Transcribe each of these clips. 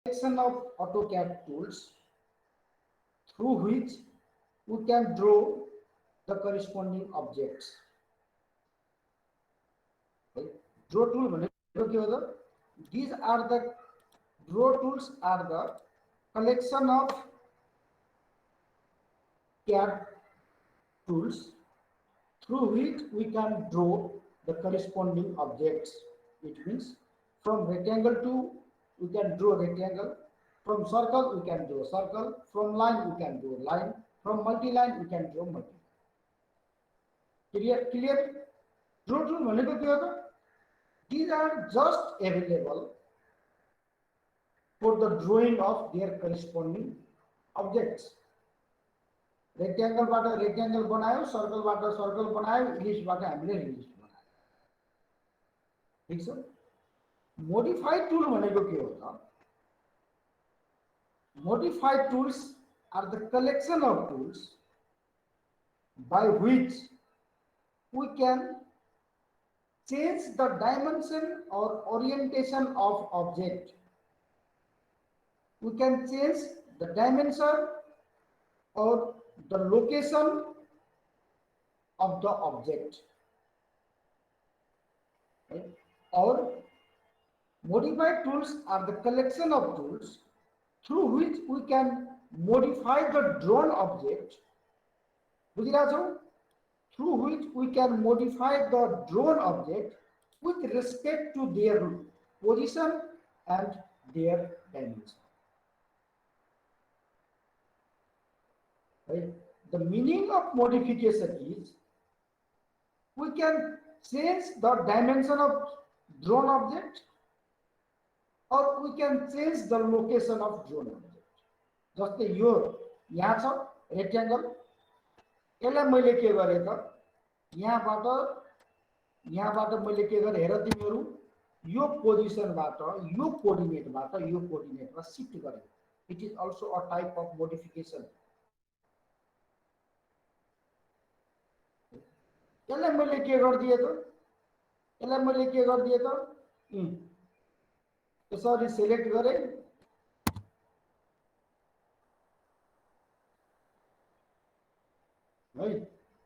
collection of AutoCAD tools through which we can draw the corresponding objects. Okay? Draw tool भनेको के हो त? These are the draw tools are the collection of CAD tools through which we can draw the corresponding objects. It means from rectangle to we can draw rectangle, from circle we can draw circle, from line we can draw line, from multi-line we can draw multi. Clear? Clear? Draw tool भनेको के हो त? These are just available for the drawing of their corresponding objects. Rectangle बाट rectangle बनायो, circle बाट circle बनायो, ellipse बाट हामीले ellipse बनायो. ठीक छ? Modified tool भनेको के हो त? Modified tools are the collection of tools by which we can change the dimension or orientation of object. We can change the dimension or the location of the object. Right? Or modified tools are the collection of tools through which we can modify the drawn object. Through which we can modify the drawn object with respect to their position and their dimension. Right? The meaning of modification is we can change the dimension of drawn object or we can change the location of drawn object. जस्तै यो यहाँ छ rectangle, यसलाई मैले के गरे त यहाँबाट मैले के गरे हेर तिमीहरु यो पोजिसनबाट यो कोर्डिनेटमा शिफ्ट गरे. It is also a type of modification. यसलाई मैले के गर्दिए त यसरी सिलेक्ट गरे है.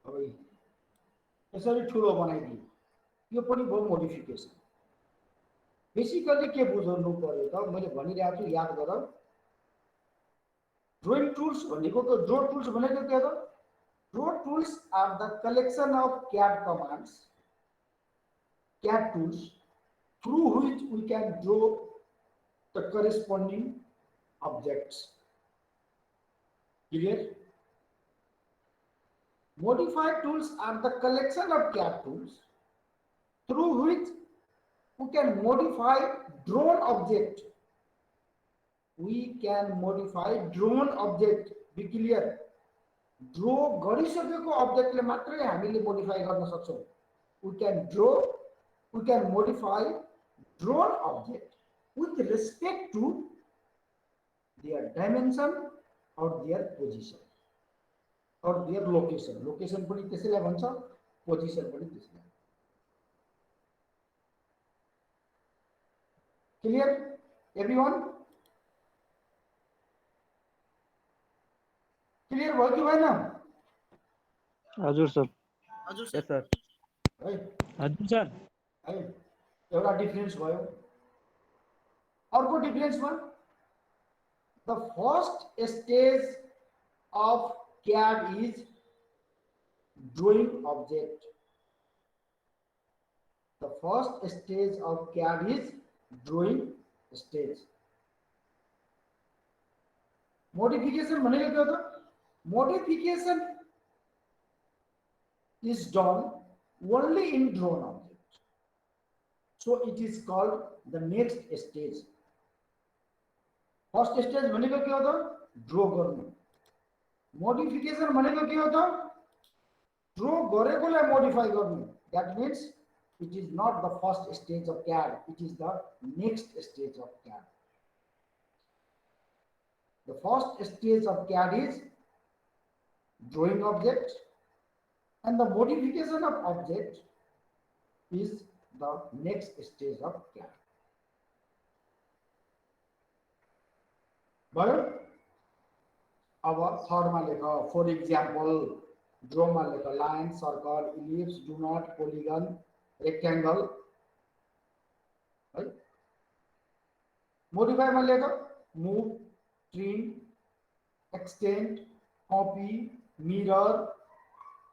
अब यसरी ठुलो बनाइदिए, यो पनि भयो मोडिफिकेसन. बेसिकली के बुझ्नु पर्यो त मैले भनिरहेको छु, याद गर. ड्रॉइंग टूल्स भनेको त ड्रॉ टूल्स भनेको के हो? Draw tools are the collection of CAD commands, CAD tools, through which we can draw the corresponding objects. Clear? Modified tools are the collection of CAD tools through which we can modify drawn object. We can modify drawn object. Be clear? Draw गरिसकेको अब्जेक्टले मात्रै हामीले modify गर्न सक्छौं. We can modify drawn object with respect to their dimension or their position or their location. Location पनि त्यसैलाई भन्छ, position पनि त्यसैलाई. Clear everyone? क्लियर भयो कि भएन? हजुर सर. हजुर यस सर. है हजुर सर. है एउटा डिफरेन्स भयो. अर्को डिफरेन्समा the first stage of CAD is drawing object. The first stage of CAD is drawing stage. Modification भनेको के हो त? Modification is done only in drawn object, so it is called the next stage. First stage भनेको के हो त? Draw गर्नु. Modification भनेको के हो त? ड्रॉ गरेकोलाई मोडिफाई गर्नु. That means it is not the first stage of CAD, it is the next stage of CAD. The first stage of CAD is drawing object and the modification of object is the next stage of CAD. भयो। अब थर्डमा लेख, for example ड्रोमा लेख line, circle, ellipse, donut, polygon, rectangle है। मोडिफाईमा लेख move, trim, extend, copy, mirror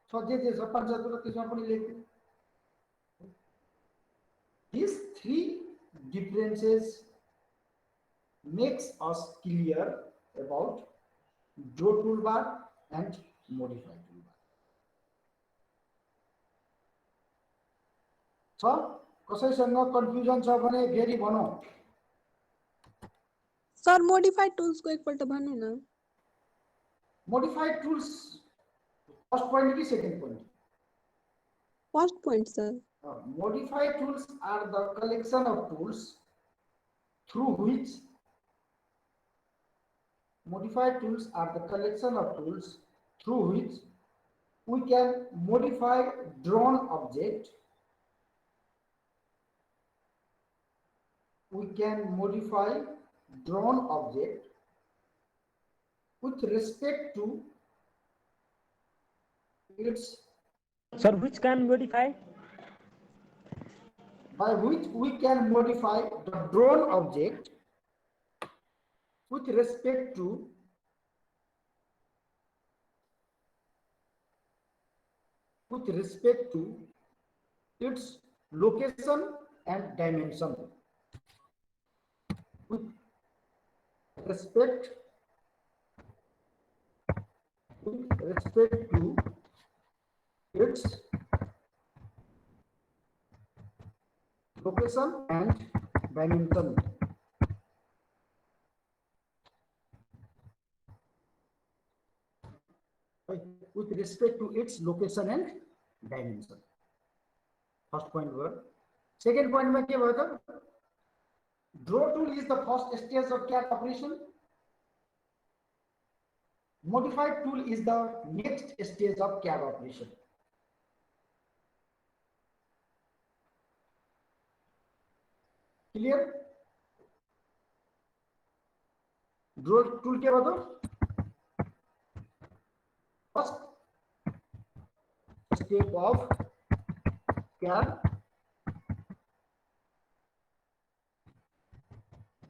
छ, जे छ पाँचवटा त्यसमा पनि लेख्नु। These three differences makes us clear about draw toolbar and modify toolbar. छ कसैसँग कन्फ्युजन छ भने फेरि भनौं। सर मोडिफाइड टुल्स को एकपल्ट भन्नु न। मोडिफाइड टुल्स फर्स्ट पोइन्ट कि second point? First point sir. Modified tools are the collection of tools through which we can modify drawn object. We can modify drawn object with respect to its. Sir, which can modify? By which we can modify the drawn object with respect to its location and dimension. With respect to its location and dimension. With respect to its location and dimension. First point word. Second point में क्या होता? Draw tool is the first stage of CAD operation. Modified tool is the next stage of CAD operation. Clear? Draw tool क्या होता? First step of CAD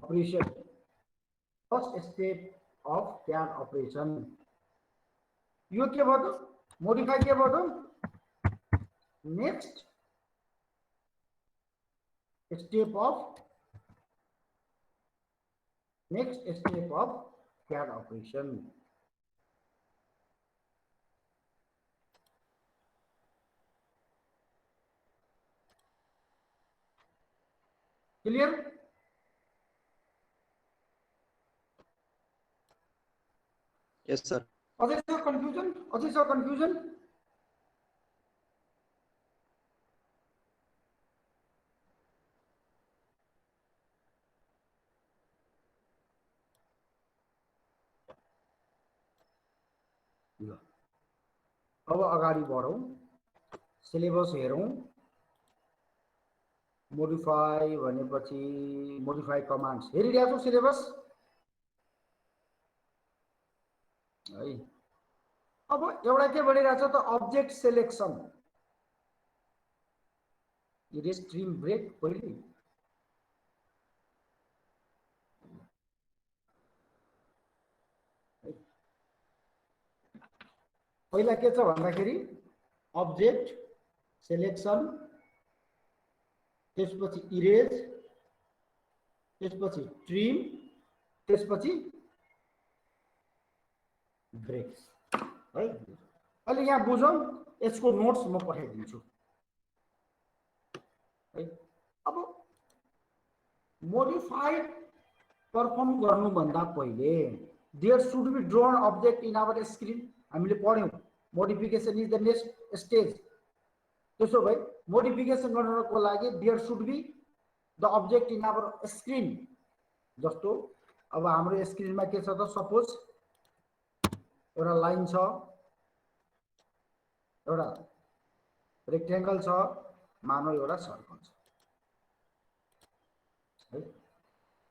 operation. First step of CAD operation. यो के भयो? Modify के भयो? Next step of CAD operation. Clear? Yes, sir. अझै छ confusion? अब अगाडि बढौं, सिलेबस हेरौं। मोडिफाई भनेपछि मोडिफाई कमान्ड्स हेरिरहेको छु सिलेबस है। अब एउटा के भनिरहेको छ त object selection, erase, trim, break पहिले। पहिला के छ भन्दाखेरि अब्जेक्ट सेलेक्सन, त्यसपछि इरेज, त्यसपछि ट्रिम, त्यसपछि ब्रेक्स है। अहिले यहाँ बुझौं, यसको नोट्स म पठाइदिन्छु है। अब मोडिफाइड परफर्म गर्नुभन्दा पहिले there should be drawn object in our screen. हामीले पढ्यौं modification is the next stage. त्यसो भए मोडिफिकेसन गर्नको लागि there should be the object in our screen. जस्तो अब हाम्रो स्क्रिनमा के छ त, सपोज एउटा लाइन छ, एउटा रेक्ट्याङ्गल छ, मानौ एउटा सर्कल छ है।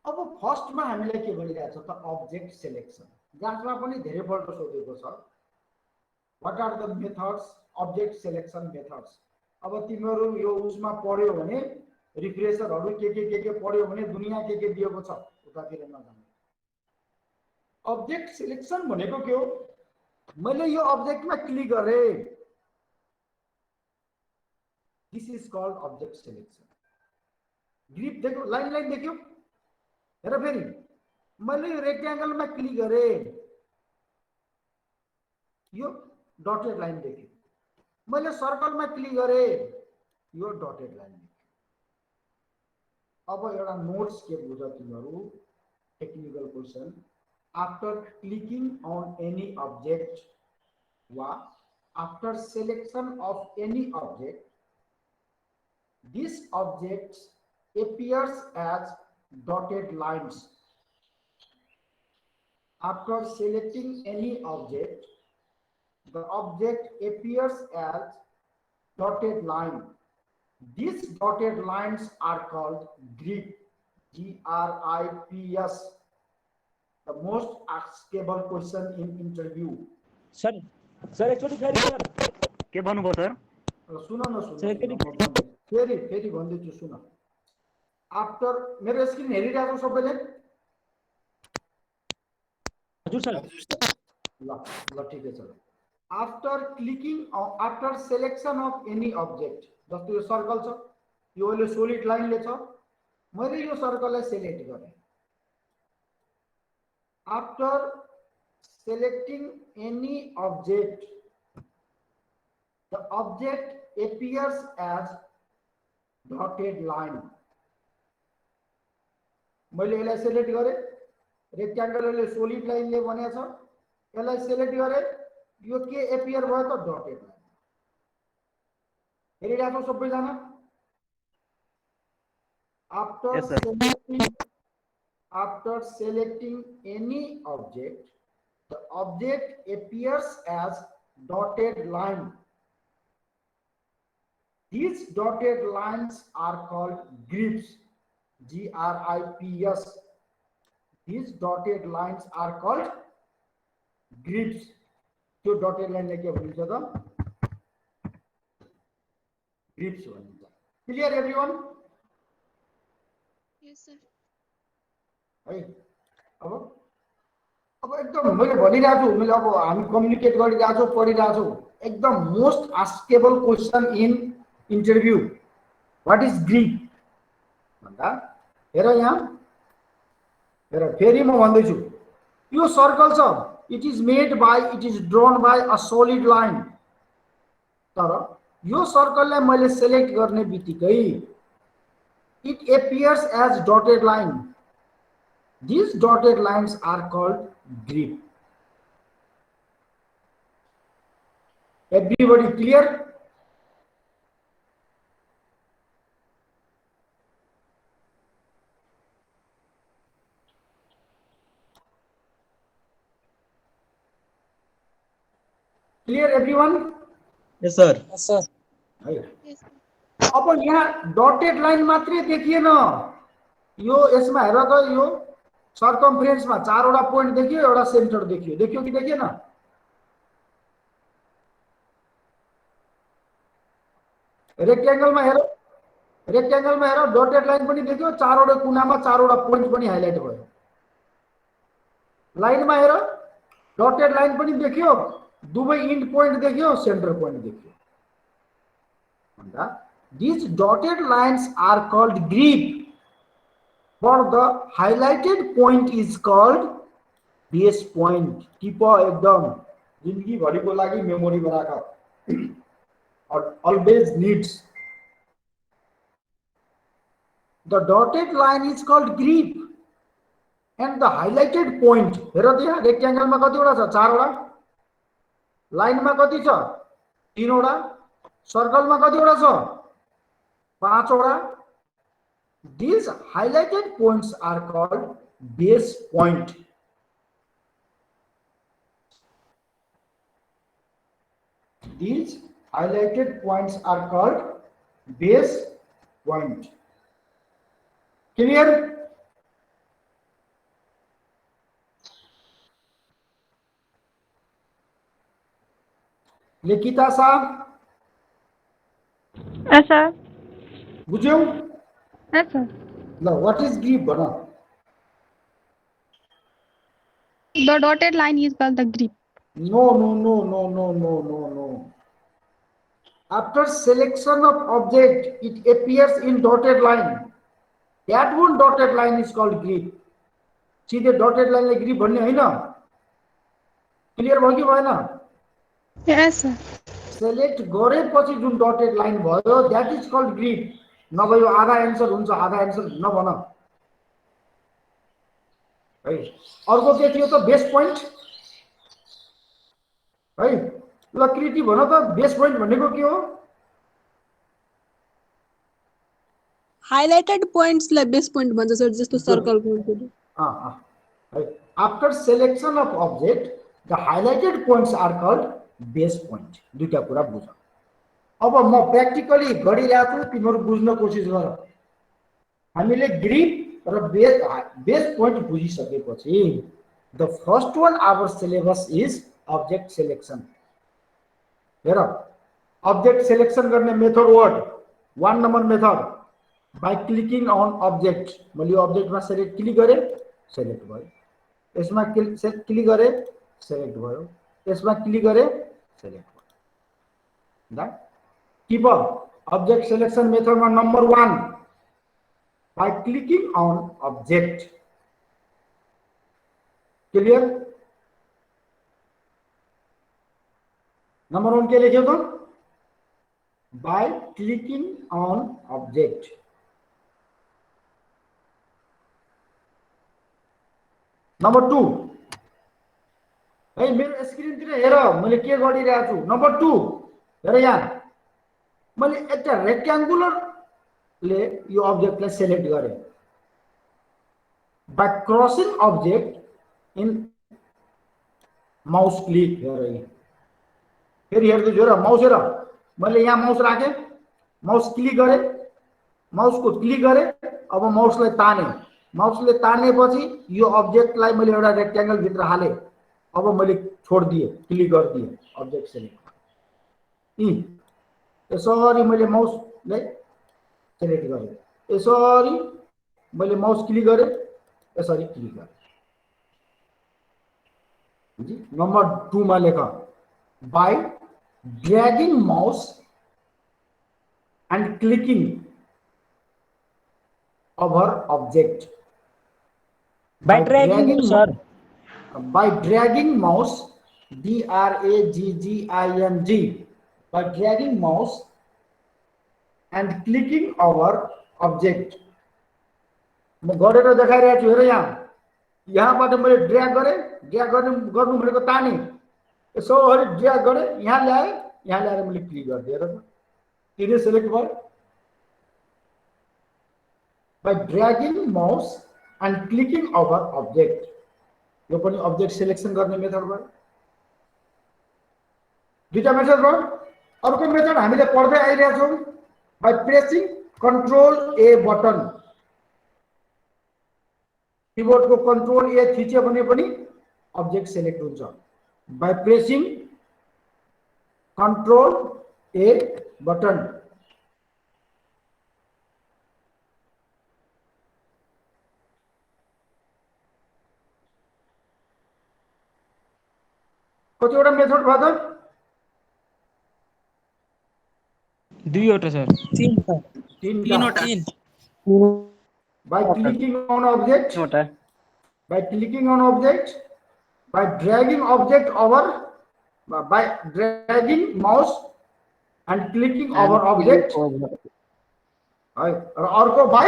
अब फर्स्टमा हामीलाई के भनिरहेछ त अब्जेक्ट सिलेक्सन, जसमा पनि धेरैपल्ट सोधेको छ what are the methods object selection methods. अब तिमीहरू यो उसमा पढ्यो भने रिफ्रेसरहरू के पढ्यो भने दुनिया के दिएको छ, उतातिर नजानु। अब्जेक्ट सिलेक्सन भनेको के हो, मैले यो अब्जेक्टमा क्लिक गरे, this is called object selection. Grip देखो, लाइन लाइन देखियो, हेर फेरि मैले रेक्टेंगल में क्लिक गरे, यो डॉटेड लाइन देखियो, मैले सर्कल में क्लिक गरे, यो डॉटेड लाइन देखियो। अब एउटा नोट्स के बुझ तिमीहरू, technical question, after clicking on any object वा after selection of any object, these objects appears as dotted lines. After selecting any object, the object appears as dotted line. These dotted lines are called grip, G-R-I-P-S. The most askable question in interview. Sir एकचोटि फेरि sir के भन्नुभयो sir? सुन न फेरि भन्दैछु सुन। After, मेरो screen हेरिरहेको सबैले? हजुर सर। ल ठिकै छ। After clicking, after selection of any object, जस्तो यो सर्कल छ, यो अहिले सोलिड लाइनले छ, मैले यो सर्कललाई सिलेक्ट गरेँ। After selecting any object, the object appears as dotted line. मैले यसलाई सिलेक्ट गरेँ, रेक्टेंगलले सोलिड लाइनले भनेको छ, यसलाई सिलेक्ट गरेँ, यो के एपियर भयो त डटेड लाइन। हेरिरहेको सबैजना? After selecting any object, the object appears as dotted line. These dotted lines are called grips, G-R-I-P-S. These dotted lines are called grips. So dotted line like grips. Clear everyone? Yes, sir. है अब एकदम मैले भनिरहेको छु, मैले अब हामी communicate गरिरहेको छौँ, पढिरहेको छौँ, एकदम most askable question in interview, what is grip भन्दा, हेर यहाँ, हेर फेरि म भन्दैछु, यो सर्कल छ, it is made by, it is drawn by a solid line, तर यो सर्कललाई मैले सिलेक्ट गर्ने बित्तिकै it appears as dotted line. These dotted lines are called grip. Everybody clear? Clear everyone? Yes sir. Yes sir. Yes, sir. अब यहाँ dotted line मात्रै देखिएन, यो यसमा हेर त, यो सर्कमफ्रेन्समा चारवटा पोइन्ट देखियो, एउटा सेन्टर देखियो, देखियो कि देखिएन? रेक्टेंगलमा हेर, रेक्टेंगलमा हेर, डटेड लाइन पनि देखियो, चारवटा कुनामा चारवटा पोइन्ट पनि हाइलाइट भयो। लाइनमा हेर, डटेड लाइन पनि देखियो, दुवै इन्ड पोइन्ट देखियो, सेन्टर पोइन्ट देखियो। These dotted lines are called grip. For the highlighted point is called base point. Tip एकदम जिंदगी भरिको लागि मेमोरी में राख, always needs. The dotted line is called grip and the highlighted point, हेर त्यहाँ रेक्टेंगल में कतिवटा छ? चारवटा। लाइन में कति छ? तीनवटा। सर्कल में कतिवटा छ? पाँचवटा। These highlighted points are called base point. These highlighted points are called base point. Clear? लेखिता साहब Yes, sir. बुझ्यौ Yes, sir. ल व्हाट इज ग्रिप भन The dotted line is called the grip. No no no no no no no no after selection of object it appears in dotted line that one dotted line is called grip सीधे dotted line ले grip भन्ने हैन clear भयो कि भएन Yes, sir. Select गरेपछि जुन dotted line भयो दैट इज कॉल्ड ग्रिप नभयो आधा एन्सर हुन्छ आधा एन्सर नभन है अर्को के थियो त बेस पोइन्ट है ल कृति भन त बेस पोइन्ट भनेको के हो हाइलाइटेड पोइंट्स लाई बेस पोइंट भन्छ सर जस्तो सर्कल को after selection of object the highlighted points are called base point दुईटा कुरा बुझ अब म प्र्याक्टिकली गरिरहेको छु तिमीहरू बुझ्न कोसिस गर हामीले ग्रिप र बेस पोइन्ट बुझिसकेपछि the first one our syllabus is object selection हेर अब्जेक्ट सेलेक्सन गर्ने method word 1 number method by clicking on object मैले अब्जेक्ट मा सेलेक्ट क्लिक गरे सेलेक्ट भयो यसमा क्लिक गरे सेलेक्ट भयो यसमा क्लिक गरे सेलेक्ट भयो the keep object selection method मा number 1 by clicking on object clear number 1 के लेख्यो त by clicking on object number 2 है मेरो स्क्रिन तिर हेर मैले के गरिरहेको छु नंबर 2 हेर यहाँ मैले एउटा रेक्ट्याङ्गुलर ले यो अब्जेक्ट लाई सिलेक्ट गरे by crossing object in mouse click हेर फेरि हेर्दै छु र माउस हेर मैले यहाँ माउस राखे माउस क्लिक गरे माउस को क्लिक गरे अब माउसलाई ताने माउसले तानेपछि यो अब्जेक्टलाई मैले एउटा रेक्ट्याङ्गल भित्र हाले अब मैले छोड दिए क्लिक गर्दिए अब्जेक्ट सेलेक्ट यसरी मैले माउसलाई सेलेक्ट गरे यसरी मैले माउस क्लिक गरे यसरी क्लिक गरे नंबर 2 मा लेख by dragging mouse and clicking over object by dragging sir by dragging mouse DRAGGING by dragging mouse and clicking over object म गरेर देखाइरहेको छु हेर यहाँबाट मैले ड्र्याग गर्नु भनेको ताने यसरी ड्र्याग गरे यहाँ ल्याएर मैले क्लिक गर्दिए र किन सिलेक्ट भयो by dragging mouse and clicking over object यो पनि अब्जेक्ट सिलेक्सन गर्ने मेथड भयो दुईटा मेथड भयो अर्को मेथड हामीले पढ्दै आइरहेका छौं by pressing control A button keyboard को control A थिच्यो भने पनि अब्जेक्ट सिलेक्ट हुन्छ by pressing control A button कतिवटा मेथड भयो त दुईवटा सर तीनवटा by clicking on object by clicking on object by dragging object over by dragging mouse and clicking over object है र अर्को by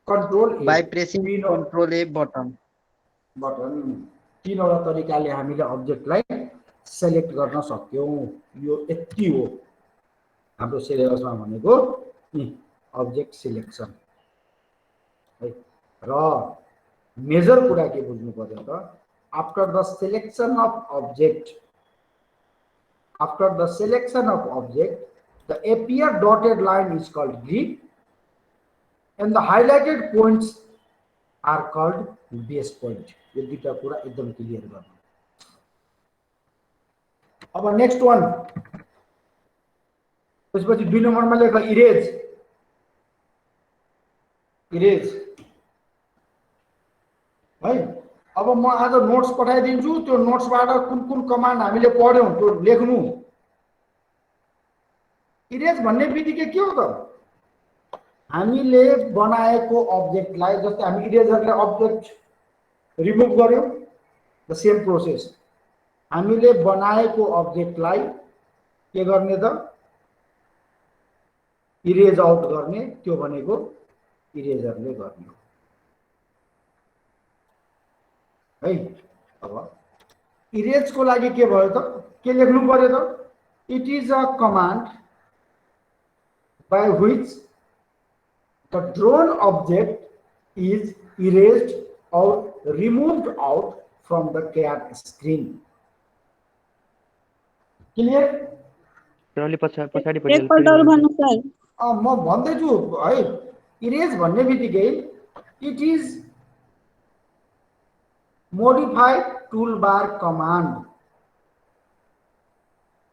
control A by pressing control A button तीनवटा तरिकाले हामीले अब्जेक्टलाई सिलेक्ट गर्न सक्यौं यो यति हो हाम्रो सिलेबसमा भनेको अब्जेक्ट सिलेक्सन है र मेजर कुरा के बुझ्नु पर्यो त after the selection of object the appear dotted line is called grip and the highlighted points are called base point यो दुईटा कुरा एकदम क्लियर गर्नु अब नेक्स्ट वान, त्यसपछि 2 नम्बरमा लेख इरेज। इरेज है। अब म आज नोट्स पठाइदिन्छु, त्यो नोट्सबाट कुन कुन कमान्ड हामीले पढ्यौं त्यो लेख्नु। इरेज भन्ने बित्तिकै के हो त, हामीले बनाएको अब्जेक्टलाई, जस्तै हामी इरेजरले अब्जेक्ट रिमुभ गर्यौं, द सेम प्रोसेस हामीले बनाएको अब्जेक्टलाई के गर्ने त, इरेज आउट गर्ने, त्यो भनेको इरेजरले गर्ने हो है। अब इरेजको लागि के भयो त, के लेख्नु पर्यो त, it is a command by which the drawn object is erased or removed out from the CAD screen. Clear? एकपल्ट अरु भन्नु सर। म भन्दैछु है, इरेज भन्ने बित्तिकै it is modified toolbar command.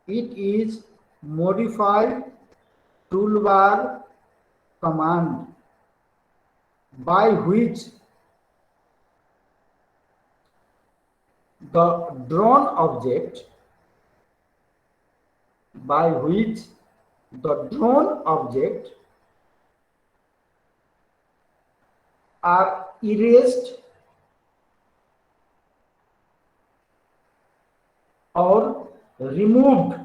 It is modified toolbar command by which the drawn object are erased or removed.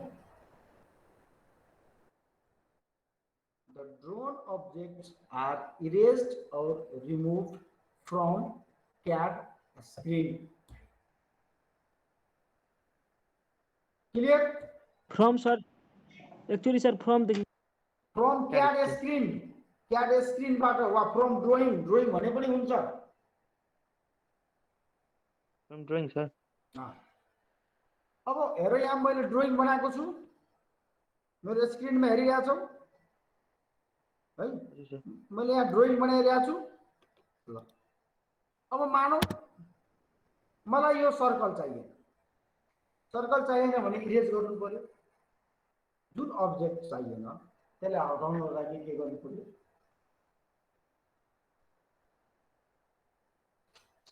The drawn objects are erased or removed from CAD screen. Clear? From sir, actually sir from the From CAD screen. CAD screen बाट वा from drawing भने पनि हुन्छ। From drawing sir. अब हेर, यहाँ मैले drying बनाएको छु, मेरो स्क्रिनमा हेरिरहेको छौ है, मैले यहाँ ड्राइङ बनाइरहेको छु। ल अब मानौ मलाई यो सर्कल चाहिए, सर्कल चाहिएन भने इरेज गर्नु पर्यो। जुन अब्जेक्ट चाहिएन त्यसलाई हटाउनको लागि के गर्नु पर्यो,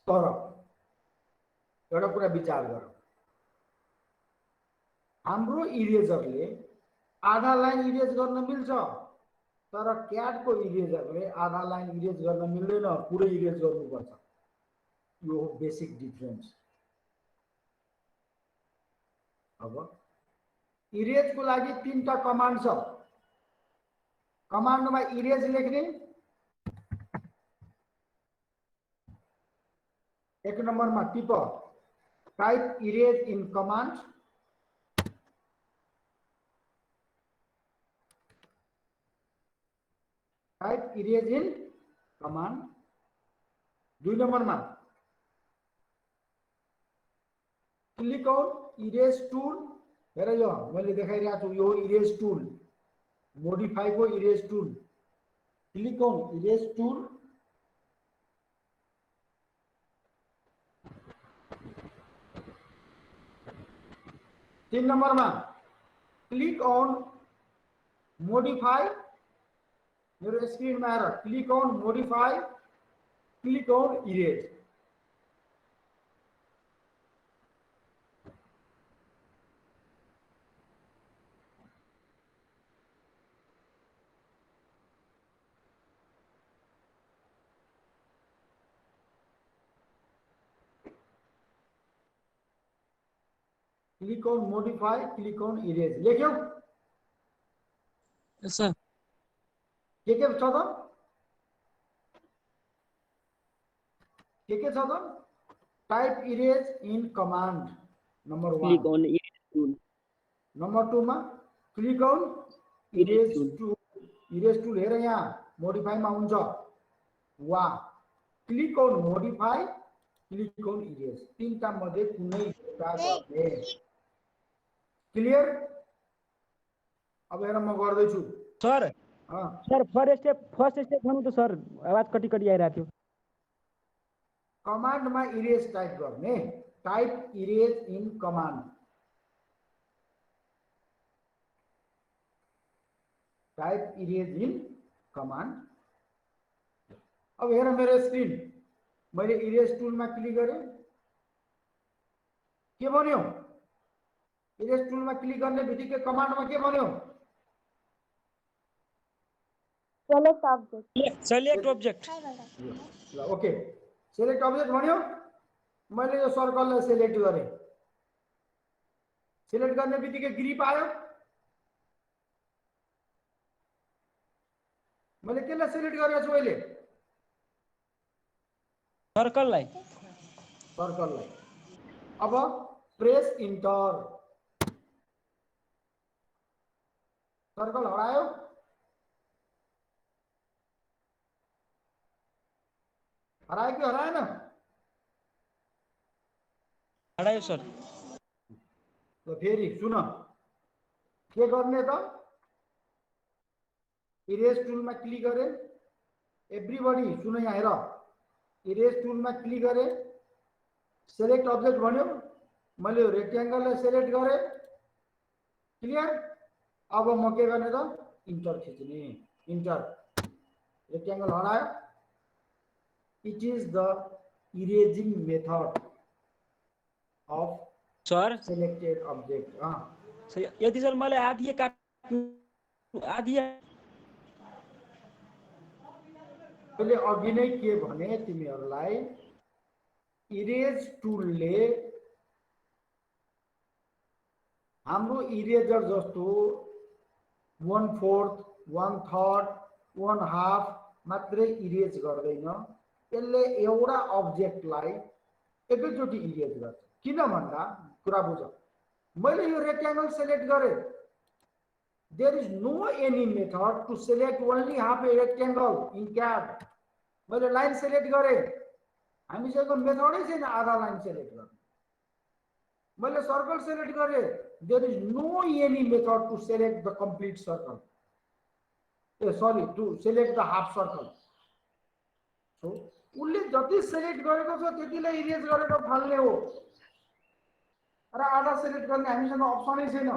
तर एउटा कुरा विचार गर, हाम्रो इरेजरले आधा लाइन इरेज गर्न मिल्छ, तर क्याड को इरेजरले आधा लाइन इरेज गर्न मिल्दैन, पुरै इरेज गर्नुपर्छ। यो हो बेसिक डिफरेन्स। अब इरेज को लागि 3टा कमान्ड छ। कमान्डमा इरेज लेख्ने, 1 नम्बरमा tip type erase in command, type erase in command. 2 नम्बरमा क्लिक ऑन इरेज टूल। हेर यो मैले देखाइरहेको छु, यो इरेज टूल, मोडिफाई को erase tool. Click on erase tool, तीन नम्बरमा क्लिक ऑन मोडिफाई, मेरो स्क्रिनमा आएर click on modify, click on erase. Click on modify, click on erase. लेख्यौ? yes sir. के छ त? के छ त? Type erase in command number 1। Click on erase tool. Number 2 मा click on erase tool. Erase tool हेर यहाँ मोडिफाई मा हुन्छ, वा click on modify, click on erase. 3टा मध्ये कुनै एउटा गर्ने। क्लियर? अब हेर म गर्दै छु सर। सर फर्स्ट स्टेप भन्नु त सर, आवाज कटी कटी आइरहेको थियो। कमान्ड मा इरेज टाइप गर्ने, type erase in command. Type erase in command. अब हेर मेरो स्क्रीन, मैले इरेज टुलमा क्लिक गरेँ, के बन्यो? इरेज टुलमा क्लिक गर्ने बित्तिकै कमान्डमा के बन्यो? Select object. Select object. ल ओके, सेलेक्ट अब्जेक्ट भन्यो। मैले यो सर्कललाई सेलेक्ट गरेँ, सेलेक्ट गर्ने बित्तिकै ग्रिप आयो। मैले केलाई सेलेक्ट गरेको छु अहिले? सर्कललाई। सर्कललाई। अब प्रेस इन्टर, सर्कल हरायो। हरायो कि हराएन? हरायो सर। तो फेरि सुन, के गर्ने त? इरेज टुलमा क्लिक गरेँ, एभ्रीबडी सुन यहाँ हेर, इरेज टुलमा क्लिक गरेँ, सेलेक्ट अब्जेक्ट भन्यो। मैले यो रेक्ट्याङ्गललाई सेलेक्ट गरेँ, क्लियर? अब म के गर्ने त? इन्टर खिच्ने, इन्टर, रेक्ट्याङ्गल हरायो। It is the erasing method of sir selected object. यदि सर मलाई आधी काट्नु, आधी मैले अघि नै के भने तिमीहरूलाई, इरेज टुलले हाम्रो इरेजर जस्तो 1/4, 1/3, 1/2 मात्रै इरेज गर्दैन। यसले एउटा अब्जेक्टलाई एकैचोटि इरेज गर्छ। किन भन्दा कुरा बुझ, मैले यो रेक्ट्याङ्गल सेलेक्ट गरेँ, there is no any method to select only half a rectangle in CAD. मैले लाइन सेलेक्ट गरेँ, हामीसँग मेथडै छैन आधा लाइन सेलेक्ट गर्ने। मैले सर्कल सेलेक्ट गरेँ, there is no any method to select the complete circle, sorry to select the half circle. So उसले जति सेलेक्ट गरेको छ त्यतिलाई इरेज गरेर फाल्ने हो, र आधा सेलेक्ट गर्ने हामीसँग अप्सनै छैन।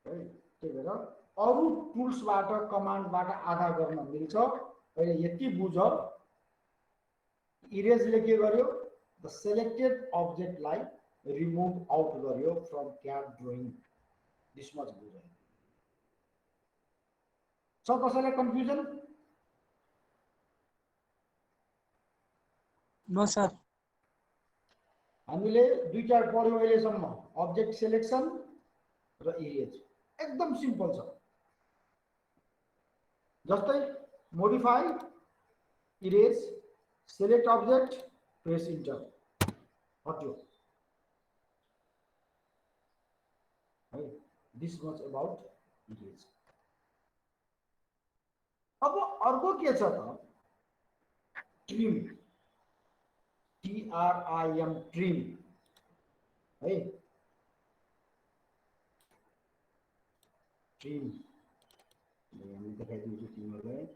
त्यही भएर अरू टुल्सबाट, कमान्डबाट आधा गर्न मिल्छ। अहिले यति बुझ, इरेजले के गर्यो? द सेलेक्टेड अब्जेक्टलाई रिमुभ आउट गर्यो फ्रम क्याड ड्रइङ। दिस मच बुझ। छ कसैलाई कन्फ्युजन? No sir. हामीले दुईटा पढ्यौँ अहिलेसम्म, अब्जेक्ट सेलेक्सन र इरेज। एकदम सिम्पल छ। जस्तै modify, erase, select object, press enter, हट्यो है। This much about erase. अब अर्को के छ त? ट्रिम, TRIM, ट्रिम है। ट्रिम हामी देखाइदिन्छु तिमीहरूलाई।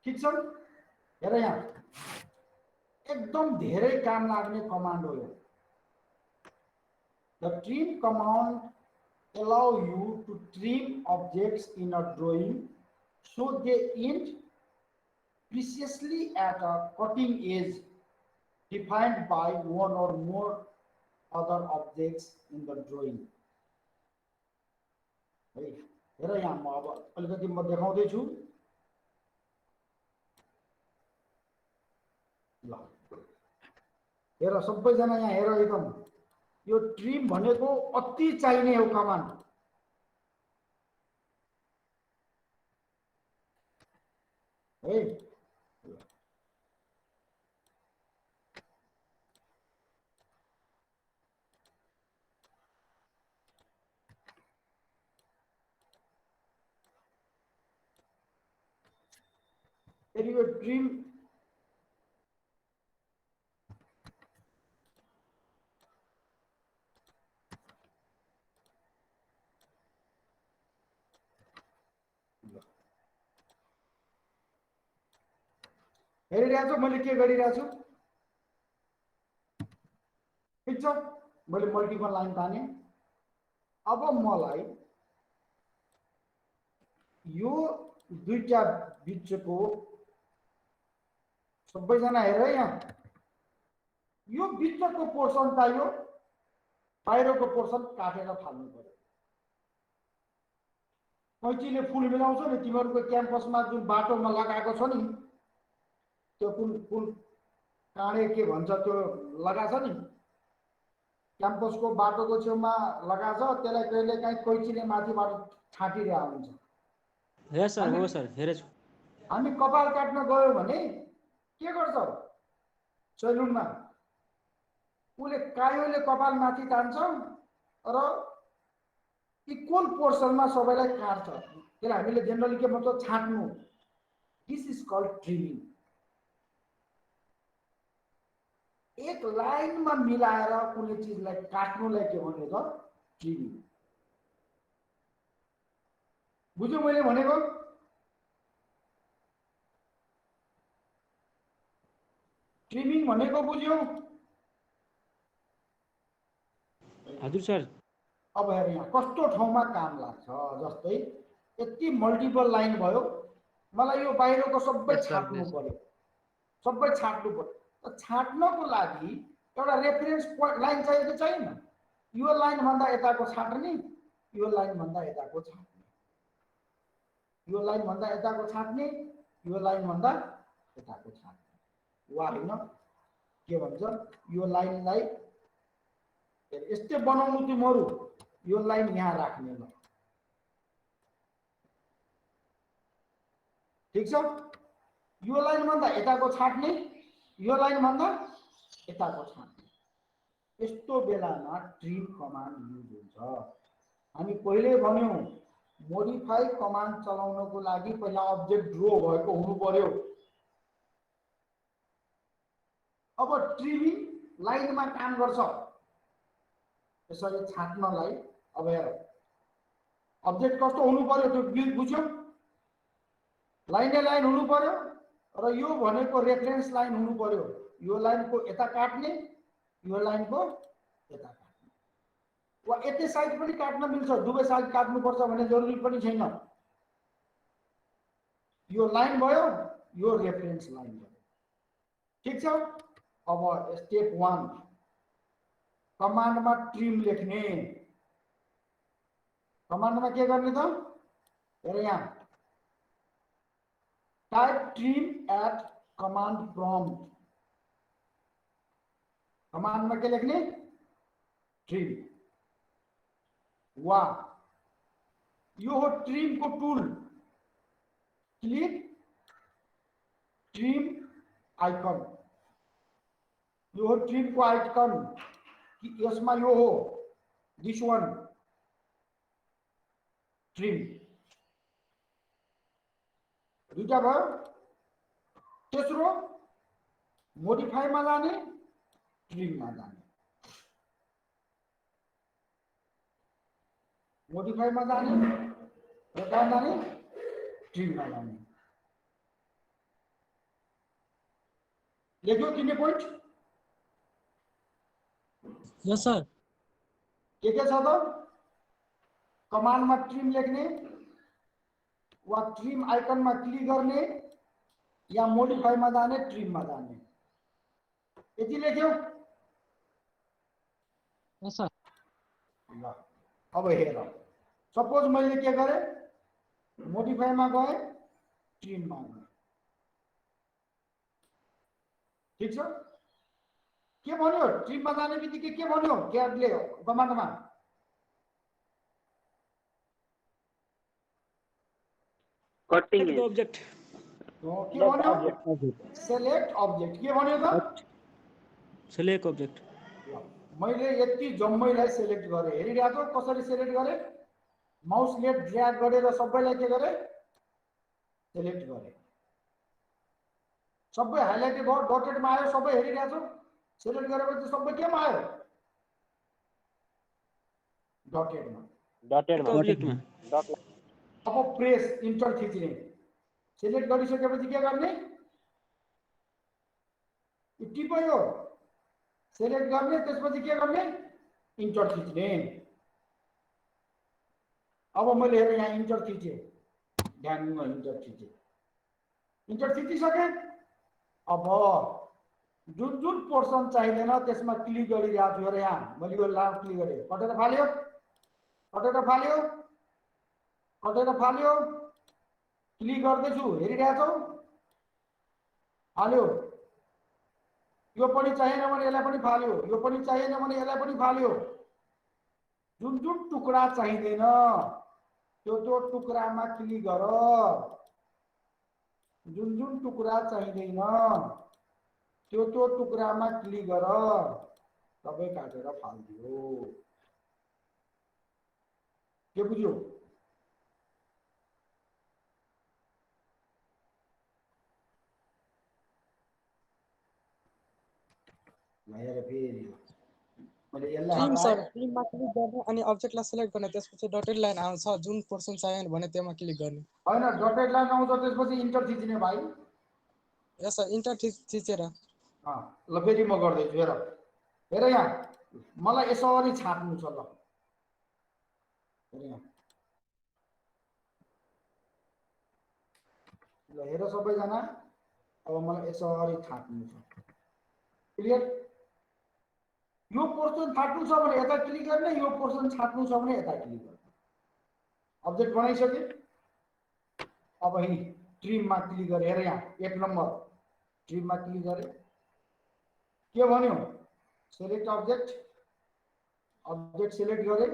ठिक छ, हेर यहाँ एकदम धेरै काम लाग्ने कमान्ड हो यो। The trim command allow you to trim objects in a drawing so they end precisely at a cutting edge defined by one or more other objects in the drawing. है। हेर यहाँ म अब अलिकति म देखाउँदै छु। ल हेर सबैजना यहाँ हेर एकदम यो ट्रिम भनेको अति चाहिने हो कमान्ड है। फेरि यो ट्रिम हेरिरहेको छु मैले के गरिरहेको छु। ठिक छ, मैले मल्टिपल लाइन ताने। अब मलाई यो दुईटा बिचको सबैजना हेर यहाँ यो बिचको पोर्सन चाहियो, बाहिरको पोर्सन काटेर फाल्नु पर्यो। कैँचीले फुल मिलाउँछ नि, तिमीहरूको क्याम्पसमा जुन बाटोमा लगाएको छ नि त्यो फुल काँडे के भन्छ त्यो लगाएको छ नि, क्याम्पसको बाटोको छेउमा लगाएको छ, त्यसलाई कहिले काहीँ कैँचीले माथिबाट छाटिरहेको हुन्छ। हे सर, हो सर, हेरेछु। हामी कपाल काट्न गयो भने के गर्छ सैलुनमा, उसले कायोले कपाल माथि तान्छ र इक्वल पोर्सनमा सबैलाई काट्छ। त्यसलाई हामीले जेनरली के भन्छ छाट्नु। This is called trimming. एक लाइनमा मिलाएर कुनै चिजलाई काट्नुलाई के भन्ने त ट्रिमिङ। बुझ्यौ मैले भनेको? ट्रिमिङ भनेको बुझ्यौ? हजुर सर। अब हेर यहाँ कस्तो ठाउँमा काम लाग्छ। जस्तै यति मल्टिपल लाइन भयो, मलाई यो बाहिरको सबै छाट्नु पर्यो, सबै छाट्नु पर्यो। त छाट्नको लागि एउटा रेफरेन्स लाइन चाहियो कि छैन? यो लाइन भन्दा यताको छाट्ने, यो लाइन भन्दा यताको छाट्ने, यो लाइन भन्दा यताको छाट्ने, यो लाइन भन्दा यताको छाट्ने। वा हैन के भन्छ यो लाइनलाई यस्तै बनाउनु तिमीहरू, यो लाइन यहाँ राख्ने ल। ठीक छ, यो लाइन भन्दा यताको छाट्ने, यो लाइन भन्दा यताको छाट्ने। यस्तो बेलामा ट्रिम कमान्ड युज हुन्छ। हामी पहिले भन्यौं मोडिफाई कमान्ड चलाउनको लागि पहिला अब्जेक्ट ड्रो भएको हुनु पर्यो। अब ट्रिमिङ लाइनमा काम गर्छ यसरी छाट्नलाई। अब हेर अब्जेक्ट कस्तो हुनु पर्यो त्यो बुझ्यौ? लाइनै लाइन हुनु पर्यो र यो भनेको रेफरेन्स लाइन हुनु पर्यो। यो लाइनको यता काट्ने, यो लाइनको यता काट्ने, वा यतै साइड पनि काट्न मिल्छ। दुवै साइड काट्नुपर्छ भन्ने जरुरी पनि छैन। यो लाइन भयो, यो रेफरेन्स लाइन भयो। ठीक छ। अब स्टेप 1 कमान्डमा ट्रिम लेख्ने। कमान्डमा के गर्ने त? हेर यहाँ type trim at command prompt. कमान्डमा के लेख्ने? ट्रिम। वा यो हो ट्रिम को टूल। क्लिक ट्रिम आइकन। यो हो ट्रिम को आइकन कि यसमा यो हो दिस वन ट्रिम। दुईटा भयो। तेस्रो मोडिफाईमा जाने, ट्रिममा जाने। मोडिफाईमा जाने र कहाँ जाने? ट्रिममा जाने। लेख्यो तिनले पोइन्ट? यस सर। के छ त? कमान्डमा ट्रिम लेख्ने वा ट्रिम आइकनमा क्लिक गर्ने या मोडिफाईमा जाने, ट्रिममा जाने। यति लेख्यौ? यस सर। ल अब हेर सपोज मैले के गरेँ मोडिफाईमा गएँ ट्रिममा गएँ ठीक छ के भन्यो ट्रिममा जाने बित्तिकै के भन्यो क्याडले कमान्डमा कटिङ द ऑब्जेक्ट के भन्यो सेलेक्ट अब्जेक्ट के भन्यो त सेलेक्ट ऑब्जेक्ट मैले यति जम्मैलाई सेलेक्ट गरेँ हेरिरहेको कसरी सेलेक्ट गरेँ माउसले ड्र्याग गरेर सबैलाई के गरेँ सेलेक्ट गरेँ सबै हाइलाइटेड भयो डटेडमा आयो सबै हेरिरहेको सेलेक्ट गरेपछि सबै केमा आयो डटेडमा ऑब्जेक्टमा अब प्रेस इन्टर थिच्ने सेलेक्ट गरिसकेपछि के गर्ने टिप्यो सेलेक्ट गर्ने त्यसपछि के गर्ने इन्टर थिच्ने अब मैले हेरेँ यहाँ इन्टर थिचेँ ध्यानमा इन्टर थिचिसकेँ अब जुन जुन पोर्सन चाहिँदैन त्यसमा क्लिक गरिरहेको छु हेर यहाँ मैले यो लाम क्लिक गरेँ कटेर फाल्यो क्लिक गर्दैछु हेरिरहेछौ फाल्यो यो पनि चाहिएन भने यसलाई पनि फाल्यो यो पनि चाहिएन भने यसलाई पनि फाल्यो जुन जुन टुक्रा चाहिँदैन त्यो टुक्रामा क्लिक गर जुन जुन टुक्रा चाहिँदैन त्यो टुक्रामा क्लिक गर सबै काटेर फालिदियो के बुझ्यो हेर फेरि मैले ट्रिम सर यसलाई ट्रिममा क्लिक गर्ने अनि अब्जेक्टलाई सिलेक्ट गर्ने त्यसपछि डटेड लाइन आउँछ जुन पोर्सन चाहियो भने त्यसमा क्लिक गर्ने हैन डटेड लाइन आउँछ त्यसपछि इन्टर थिच्ने भाइ यस सर इन्टर थिचेर ल फेरि म गर्दैछु हेर हेर यहाँ मलाई यसरी छाप्नु छ ल हेर यहाँ ल हेर सबैजना अब मलाई यसरी छाप्नु छ क्लियर यो पोर्सन छाप्नु छ भने यता क्लिक गर्ने यो पोर्सन छाप्नु छ भने यता क्लिक गर्ने अब्जेक्ट बनाइसके अब यही ट्रिममा क्लिक गरे हेर यहाँ 1 नम्बर ट्रिममा क्लिक गरे के भन्यो सेलेक्ट अब्जेक्ट सेलेक्ट गरे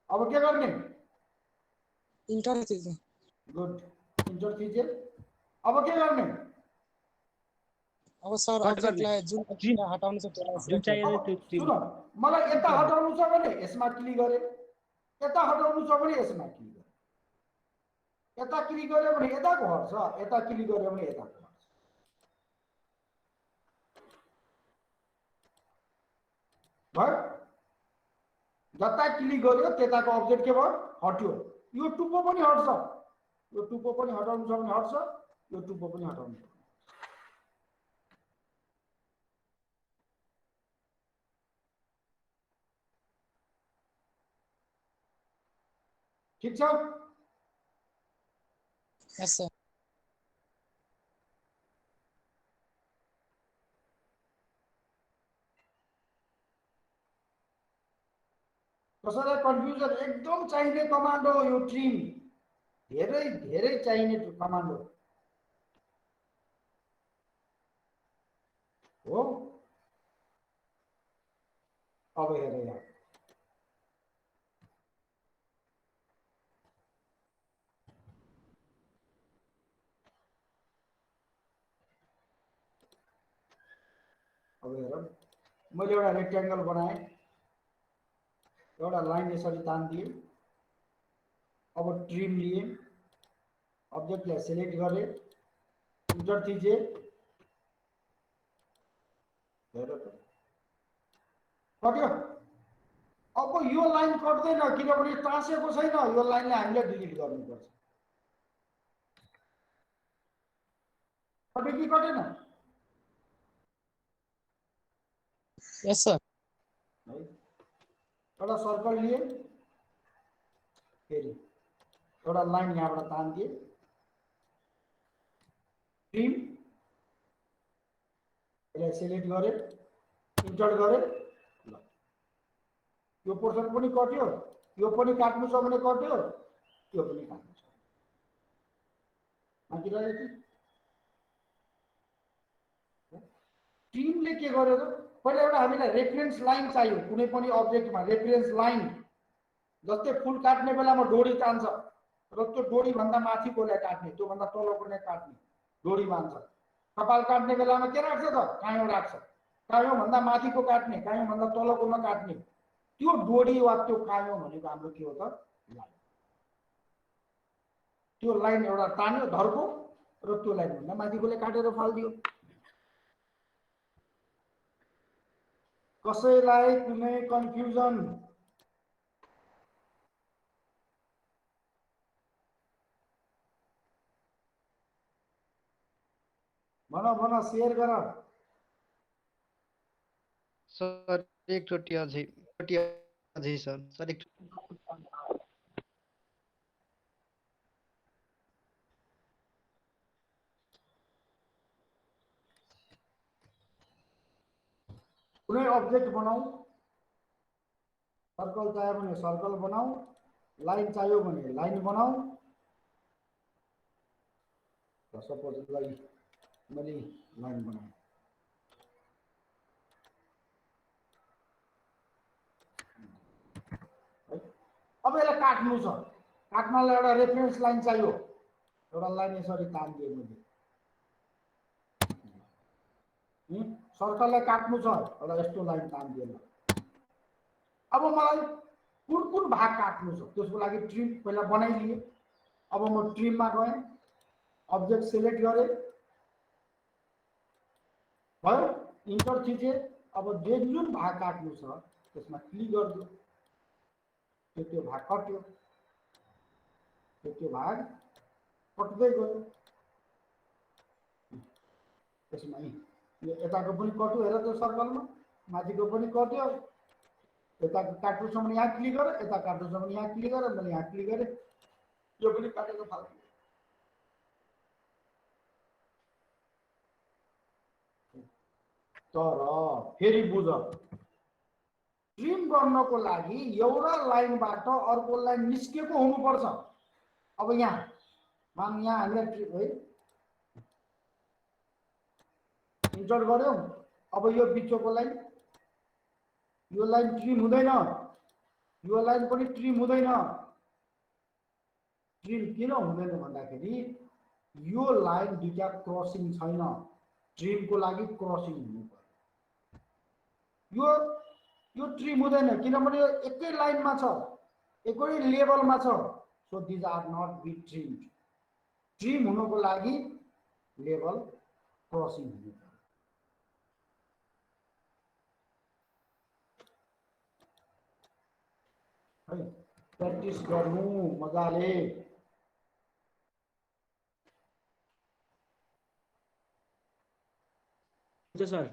अब के गर्ने इन्टर थिच्ने गुड इन्टर थिचे अब के गर्ने अब सर अब्जेक्टलाई जुन अब्जेक्ट हटाउनु छ त्यसलाई सिलेक्ट गर्ने सुन मलाई यता हटाउनु छ भने यसमा क्लिक गरे यता हटाउनु छ भने यसमा क्लिक गरे यता क्लिक गर्यो भने यताको हट्छ यता क्लिक गर्यो भने यताको हट्छ भयो जता क्लिक गर्यो त्यताको अब्जेक्ट के भयो हट्यो यो टुप्पो पनि हट्छ यो टुप्पो पनि हटाउनु छ भने हट्छ यो टुप्पो पनि हटाउनु छ ठीक छ यस सर कसैलाई कन्फ्युजन एकदम चाहिने कमान्ड हो यो ट्रिम धेरै धेरै चाहिने कमान्ड हो अब हेर यहाँ अब हेर मैले एउटा रेक्टेंगल बनाएँ एउटा लाइन यसरी तान्दिए अब ट्रिम लिए अब्जेक्टलाई सेलेक्ट गरे इन्टर थिचे हेर त कट्यो अब यो लाइन कट्दैन किनभने टाँसेको छैन यो लाइनलाई हामीले डिलिट गर्नुपर्छ कट्यो कि कटेन यस सर है एउटा सर्कल लिए फेरि एउटा लाइन यहाँबाट तान्दिए ट्रिम यसलाई सेलेक्ट गरे इन्टर गरे ल यो पोर्सन पनि कट्यो यो पनि काट्नु छ भने कट्यो, यो पनि काट्नु छ। बाँकी रह्यो कि टिमले के गर्यो त पहिला एउटा हामीलाई रेफरेन्स लाइन चाहियो कुनै पनि अब्जेक्टमा रेफरेन्स लाइन। जस्तै फुल काट्ने बेलामा डोरी तान्छ र त्यो डोरी भन्दा माथिकोलाई काट्ने, त्यो भन्दा तलकोलाई काट्ने, डोरी मान्छ। कपाल काट्ने बेलामा के राख्छ त काँयो राख्छ, काँयो भन्दा माथिको काट्ने, काँयो भन्दा तलको नकाट्ने। त्यो डोरी वा त्यो काँयो भनेको हाम्रो के हो त लाइन। त्यो लाइन एउटा तान्यो धर्को र त्यो लाइन भन्दा माथिकोले काटेर फाल्दियो। कसैलाई कुनै कन्फ्युजन? भन शेयर गर। सर एकचोटि अझै सर एक कुनै अब्जेक्ट बनाऊ, सर्कल चाहियो भने सर्कल बनाऊ, लाइन चाहियो भने लाइन बनाऊ। सपोज मैले लाइन बनाएँ, अब यसलाई काट्नु छ। काट्नलाई एउटा रेफरेन्स लाइन चाहियो, एउटा लाइन यसरी तानिदिए मैले। सर्कललाई काट्नु छ, एउटा यस्तो लाइन तानिदिएन। अब मलाई कुन कुन भाग काट्नु छ त्यसको लागि ट्रिम पहिला बनाइदिए। अब म ट्रिममा गएँ, अब्जेक्ट सिलेक्ट गरेँ, भयो, इन्टर थिचेँ। अब जुन भाग काट्नु छ त्यसमा क्लिक गरिदियो, त्यो भाग कट्यो, त्यो भाग कट्दै गयो। त्यसमा यो यताको पनि कट्यो, हेर त्यो सर्कलमा माथिको पनि कट्यो। यता काट्नु छ भने यहाँ क्लिक गर, यता काट्नु छ भने यहाँ क्लिक गर। मैले यहाँ क्लिक गरेँ, यो पनि काटेको फाल्यो। तर फेरि बुझ, ट्रिम गर्नको लागि एउटा लाइनबाट अर्को लाइन निस्केको हुनुपर्छ। अब यहाँ मान यहाँ हामीलाई ट्रिम है इन्टर गर्यो। अब यो बिचको लाइन, यो लाइन ट्रिम हुँदैन, यो लाइन पनि ट्रिम हुँदैन। ट्रिम किन हुँदैन भन्दाखेरि यो लाइन दुईटा क्रसिङ छैन। ट्रिमको लागि क्रसिङ हुनु पर्यो। यो ट्रिम हुँदैन किनभने यो एकै लाइनमा छ, एकै लेभलमा छ। So these are not be trimmed. Trim हुनको लागि लेभल क्रसिङ हुनु पर्यो। है प्र्याक्टिस गर्नु मजाले। हुन्छ सर।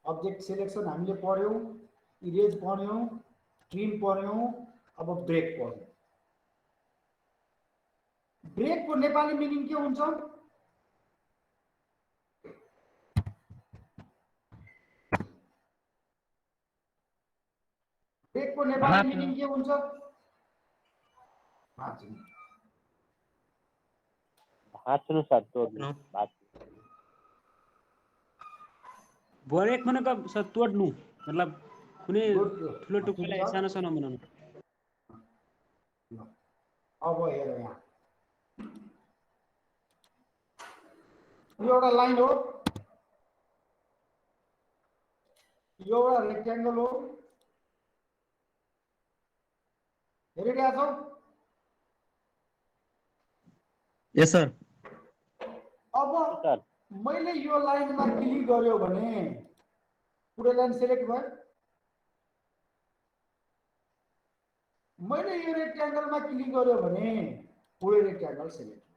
अब्जेक्ट सिलेक्सन हामीले पढ्यौं, इरेज पढ्यौं, ट्रिम पढ्यौं, अब ब्रेक पढ्यौं। ब्रेकको नेपाली मिनिङ के हुन्छ? ब्रेकको नेपाली मिनिङ के हुन्छ? भाँच्नु सर, तोड्नु। ब्रेक भनेको सर तोड्नु, मतलब कुनै ठुलो टुक्रालाई सानो सानो बनाउनु। अब हेर यहाँ यो एउटा लाइन हो, यो एउटा रेक्टेंगल हो। हेरिरहेको छौ? यस सर। अब मैले यो लाइनमा क्लिक गर्यो भने पुरै लाइन सिलेक्ट भयो। मैले यो रेक्टेंगलमा क्लिक गर्यो भने पुरै रेक्टेंगल सिलेक्ट।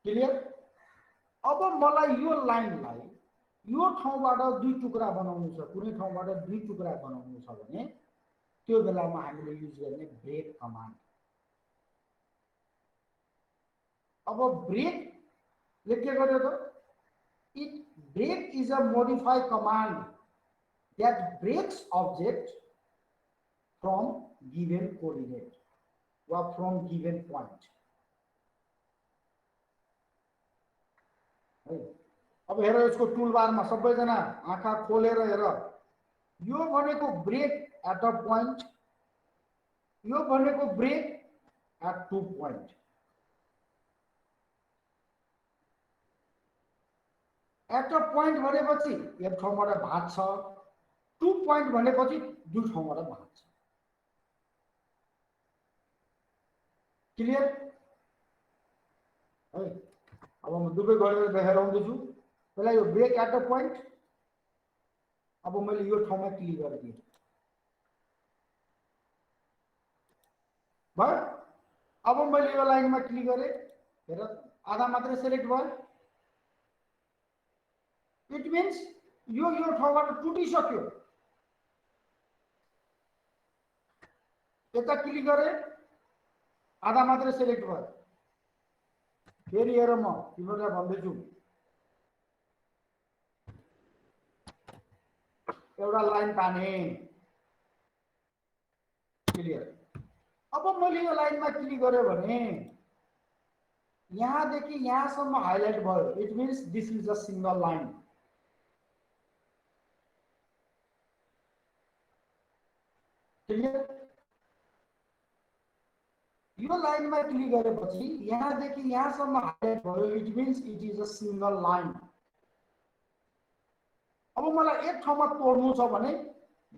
क्लियर? अब मलाई यो लाइनलाई यो ठाउँबाट दुई टुक्रा बनाउनु छ, कुनै ठाउँबाट दुई टुक्रा बनाउनु छ भने त्यो बेलामा हामीले युज गर्ने ब्रेक कमान्ड। अब ब्रेक लेके गर्यो त it break is a modify command that breaks object from given coordinate or from given point है। अब हेर यसको टुल बारमा सबैजना आँखा खोलेर हेर यो भनेको ब्रेक एट अ पोइन्ट यो भनेको break at 2 point at a point भनेपछि एक ठाउँबाट भाग्छ 2 पोइन्ट भनेपछि दुई ठाउँबाट भाग्छ क्लियर है। अब म दुवै गरेर देखाइरहँदैछु पहिला यो ब्रेक एट अ पोइन्ट अब मैले यो ठाउँमा क्लिक गरिदिएँ भयो। अब मैले यो लाइनमा क्लिक गरेँ हेर आधा मात्रै सेलेक्ट भयो इट मिन्स यो ठाउँबाट टुटिसक्यो यता क्लिक गरेँ आधा मात्रै सेलेक्ट भयो फेरि हेर म तिमीहरूलाई भन्दैछु एउटा लाइन ताने क्लियर। अब मैले यो लाइनमा क्लिक गरेँ भने यहाँदेखि यहाँसम्म हाइलाइट भयो it means this is a single line clear. यो लाइनमा क्लिक गरेपछि यहाँदेखि यहाँसम्म हाइलाइट भयो it means it is a single line. अब मलाई एक ठाउँमा तोड्नु छ भने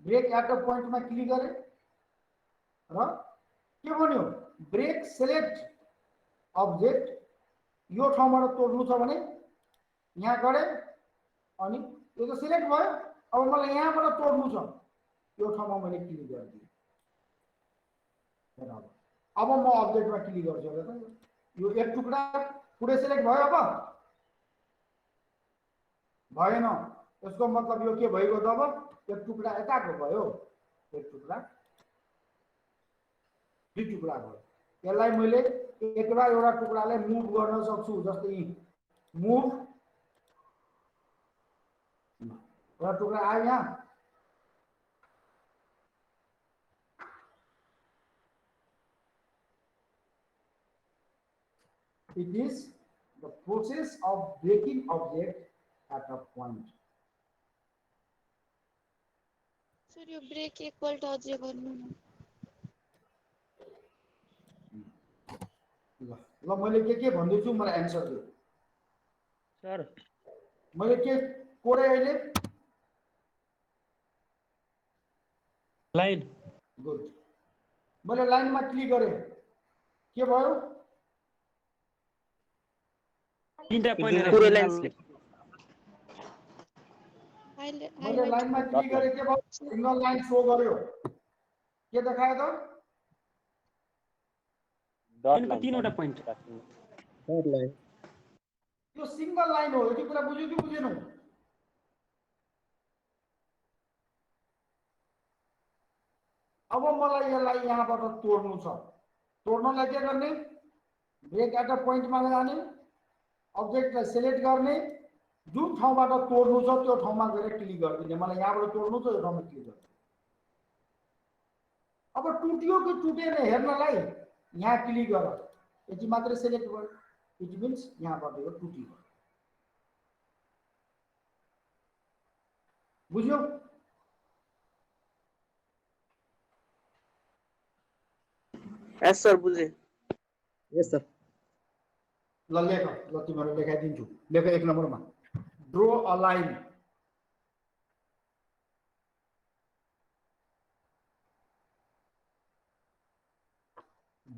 ब्रेक एट अ पोइन्टमा क्लिक गरेँ र के भन्यो ब्रेक सेलेक्ट अब्जेक्ट यो ठाउँबाट तोड्नु छ भने यहाँ गरेँ अनि यो त सिलेक्ट भयो। अब मलाई यहाँबाट तोड्नु छ यो ठाउँमा मैले क्लिक गरिदिएँ अब म अब्जेक्टमा क्लिक गर्छु हेर त यो एक टुक्रा पुरै सिलेक्ट भयो अब भएन यसको मतलब यो के भइगयो त अब एक टुक्रा यताको भयो एक टुक्रा दुई टुक्रा भयो यसलाई मैले एउटा टुक्रालाई मुभ गर्न सक्छु जस्तै मुभ एउटा टुक्रा आयो यहाँ it is the process of breaking object at a point sir यो ब्रेक एकपल्ट अझै गर्नु न ल मैले के भन्दैछु मलाई एन्सर दियो सर मैले के कोरे अहिले लाइन गुड मैले लाइनमा क्लिक गरेँ के भयो तीनटा पोइन्ट पुरै लाइन मैले लाइनमा क्लिक गरेँ के भयो सिंगल लाइन शो गर्यो के देखायो त डट को तीनवटा पोइन्ट लाइन यो सिंगल लाइन हो यति कुरा बुझ्यो कि बुझेनौ अब मलाई यसलाई यहाँबाट तोड्नु छ तोड्नलाई के गर्ने ब्रेक एट अ पोइन्टमा जाने अब्जेक्टलाई सिलेक्ट गर्ने जुन ठाउँबाट तोड्नु छ त्यो ठाउँमा गएर क्लिक गरिदिने मलाई यहाँबाट तोड्नु छ यो ठाउँमा क्लिक गर्नु अब टुट्यो कि टुटेन हेर्नलाई यहाँ क्लिक गर यति मात्रै सिलेक्ट भयो इट मिन्स यहाँबाट यो टुट्यो बुझ्यो यस सर बुझे यस सर ल लेख ल तिमीहरू लेखाइदिन्छु लेख एक नम्बरमा draw a line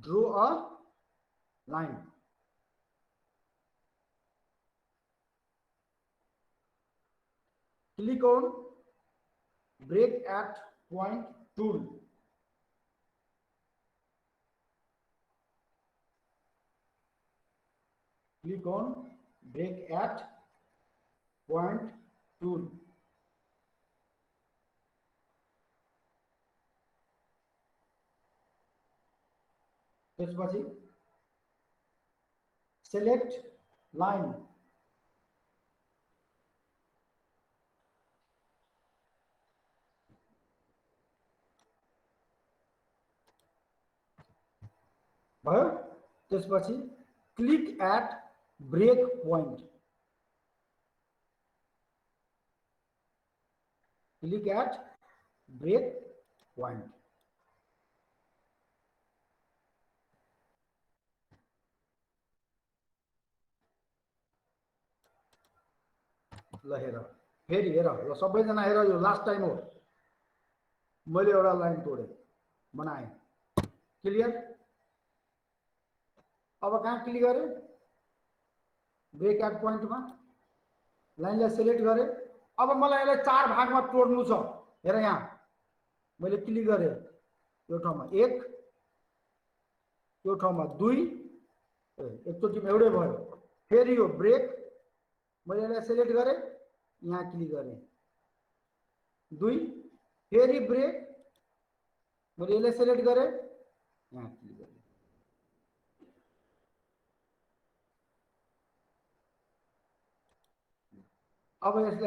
draw a line click on break at point tool click on break at point tool त्यसपछि select line. भयो त्यसपछि click at break point. Click at break point. ल हेर फेरि हेर ल सबैजना हेर यो लास्ट टाइम हो मैले एउटा लाइन तोडे बनाए क्लियर अब कहाँ क्लिक गरे ब्रेक एट पोइन्ट में लाइनलाई सिलेक्ट गरे अब मलाई यसलाई 4 भागमा तोड्नु छ हेर यहाँ मैले क्लिक गरे यो ठाउँमा 1 यो ठाउँमा 2 एकचोटिमा एउटै भयो फेरि यो ब्रेक मैले यसलाई सिलेक्ट गरे यहाँ क्लिक गरे 2 फेरि ब्रेक मैले यसलाई सिलेक्ट गरे यहाँ क्लिक गरे अब यसलाई